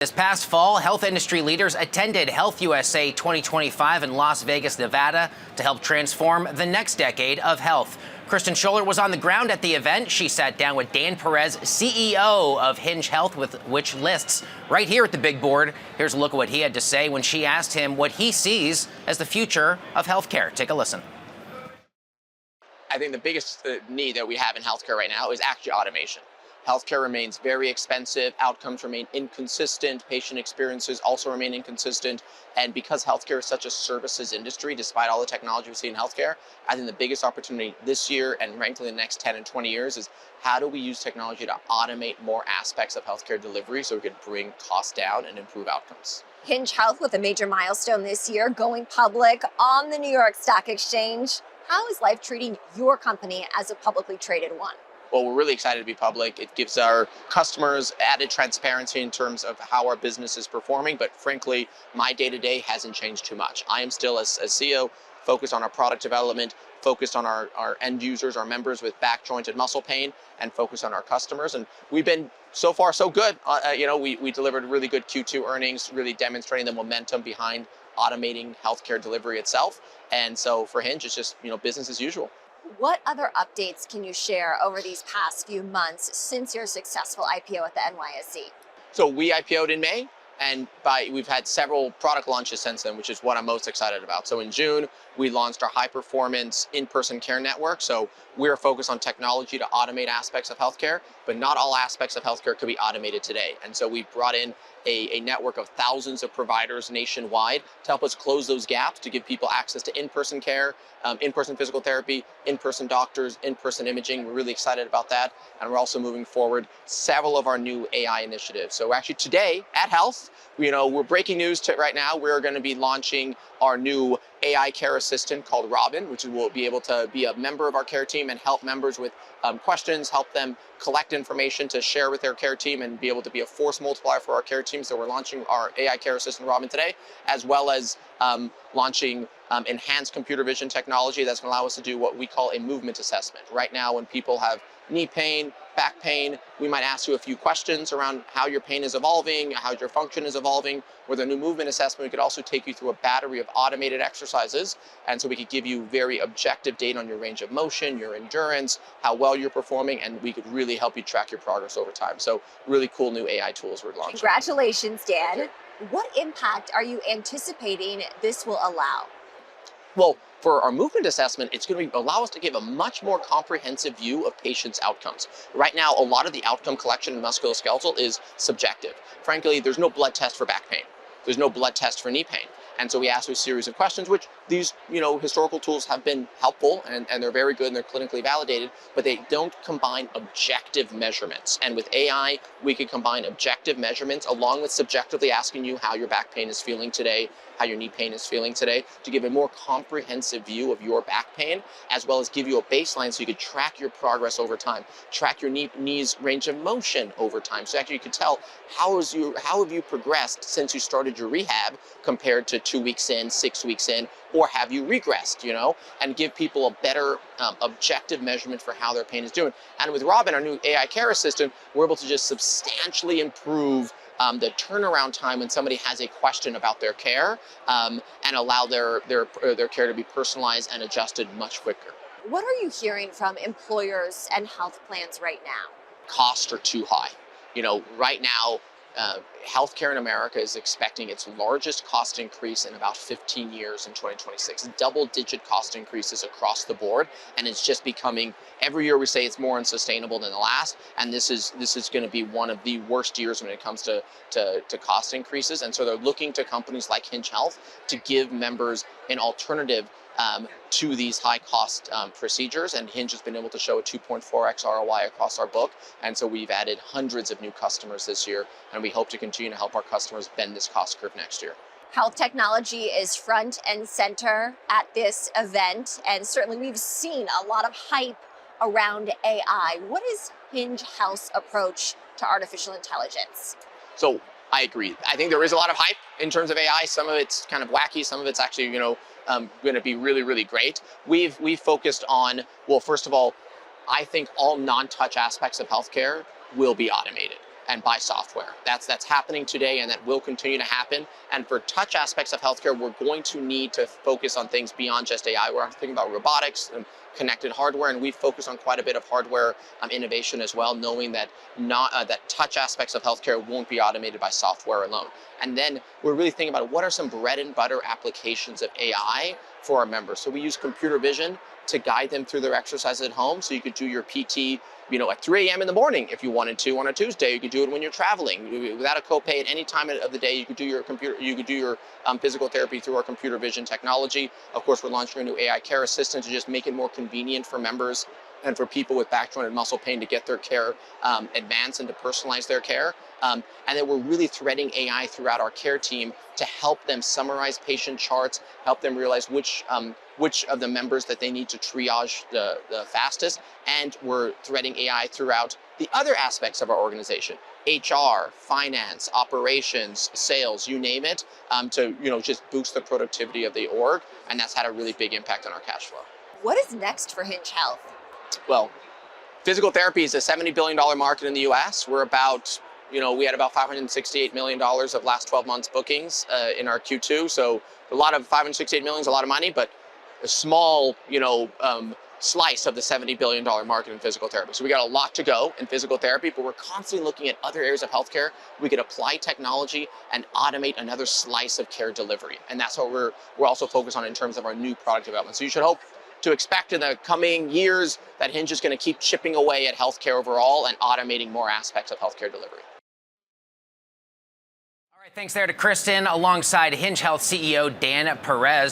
This past fall, health industry leaders attended Health USA 2025 in Las Vegas, Nevada, to help transform the next decade of health. Kristen Scholler was on the ground at the event. She sat down with Dan Perez, CEO of Hinge Health, with which lists right here at the big board. Here's a look at what he had to say when she asked him what he sees as the future of healthcare. Take a listen. I think the biggest need that we have in healthcare right now is actually automation. Healthcare remains very expensive, outcomes remain inconsistent, patient experiences also remain inconsistent, and because healthcare is such a services industry, despite all the technology we see in healthcare, I think the biggest opportunity this year and frankly the next 10 and 20 years is how do we use technology to automate more aspects of healthcare delivery so we can bring costs down and improve outcomes. Hinge Health with a major milestone this year, going public on the New York Stock Exchange. How is life treating your company as a publicly traded one? Well, we're really excited to be public. It gives our customers added transparency in terms of how our business is performing, but frankly, my day-to-day hasn't changed too much. I am still, as CEO, focused on our product development, focused on our end users, our members with back, joint, and muscle pain, and focused on our customers. And we've been so far so good. We delivered really good Q2 earnings, really demonstrating the momentum behind automating healthcare delivery itself. And so for Hinge, it's just business as usual. What other updates can you share over these past few months since your successful IPO at the NYSE? So we IPO'd in May, and we've had several product launches since then, which is what I'm most excited about. So in June, we launched our high-performance in-person care network. So we're focused on technology to automate aspects of healthcare, but not all aspects of healthcare could be automated today. And so we brought in a network of thousands of providers nationwide to help us close those gaps, to give people access to in-person care, in-person physical therapy, in-person doctors, in-person imaging. We're really excited about that. And we're also moving forward several of our new AI initiatives. So actually today at Health, we're breaking news right now. We're going to be launching our new AI care assistant called Robin, which will be able to be a member of our care team and help members with questions, help them collect information to share with their care team and be able to be a force multiplier for our care team. So we're launching our AI care assistant Robin today, as well as launching enhanced computer vision technology that's going to allow us to do what we call a movement assessment. Right now, when people have knee pain, back pain, we might ask you a few questions around how your pain is evolving, how your function is evolving. With a new movement assessment, we could also take you through a battery of automated exercises. And so we could give you very objective data on your range of motion, your endurance, how well you're performing, and we could really help you track your progress over time. So really cool new AI tools we're launching. Congratulations, Dan. What impact are you anticipating this will allow? Well, for our movement assessment, it's going to allow us to give a much more comprehensive view of patients' outcomes. Right now, a lot of the outcome collection in musculoskeletal is subjective. Frankly, there's no blood test for back pain. There's no blood test for knee pain. And so we ask a series of questions, which these historical tools have been helpful and they're very good and they're clinically validated, but they don't combine objective measurements. And with AI, we can combine objective measurements along with subjectively asking you how your back pain is feeling today, how your knee pain is feeling today, to give a more comprehensive view of your back pain, as well as give you a baseline so you could track your progress over time, track your knees range of motion over time. So actually you could tell how have you progressed since you started your rehab compared to 2 weeks in, 6 weeks in, or have you regressed, and give people a better objective measurement for how their pain is doing. And with Robin, our new AI care assistant, we're able to just substantially improve the turnaround time when somebody has a question about their care and allow their care to be personalized and adjusted much quicker. What are you hearing from employers and health plans right now? Costs are too high. Right now, healthcare in America is expecting its largest cost increase in about 15 years in 2026. Double-digit cost increases across the board, and it's just becoming, every year we say it's more unsustainable than the last, and this is going to be one of the worst years when it comes to cost increases. And so they're looking to companies like Hinge Health to give members an alternative to these high-cost procedures, and Hinge has been able to show a 2.4x ROI across our book, and so we've added hundreds of new customers this year, and we hope to continue to help our customers bend this cost curve next year. Health technology is front and center at this event, and certainly we've seen a lot of hype around AI. What is Hinge Health's approach to artificial intelligence? So I agree. I think there is a lot of hype in terms of AI. Some of it's kind of wacky. Some of it's actually, going to be really, really great. We've focused on, well, first of all, I think all non-touch aspects of healthcare will be automated. and buy software. That's happening today, and that will continue to happen. And for touch aspects of healthcare, we're going to need to focus on things beyond just AI. We're thinking about robotics and connected hardware, and we focus on quite a bit of hardware innovation as well, knowing that that touch aspects of healthcare won't be automated by software alone. And then we're really thinking about what are some bread and butter applications of AI for our members. So we use computer vision to guide them through their exercises at home. So you could do your PT, at 3 a.m. in the morning if you wanted to on a Tuesday. You could do it when you're traveling without a copay at any time of the day. You could do your physical therapy through our computer vision technology. Of course, we're launching a new AI care assistant to just make it more convenient for members and for people with back, joint, and muscle pain to get their care advanced and to personalize their care. And then we're really threading AI throughout our care team to help them summarize patient charts, help them realize which of the members that they need to triage the fastest. And we're threading AI throughout the other aspects of our organization, HR, finance, operations, sales, you name it, to just boost the productivity of the org. And that's had a really big impact on our cash flow. What is next for Hinge Health? Well, physical therapy is a $70 billion market in the US. We're about, we had about $568 million of last 12 months bookings in our Q2. So a lot of $568 million is a lot of money, but a small, slice of the $70 billion market in physical therapy. So we got a lot to go in physical therapy, but we're constantly looking at other areas of healthcare. We could apply technology and automate another slice of care delivery. And that's what we're also focused on in terms of our new product development. So you should hope to expect in the coming years that Hinge is going to keep chipping away at healthcare overall and automating more aspects of healthcare delivery. All right, thanks there to Kristen alongside Hinge Health CEO Dan Perez.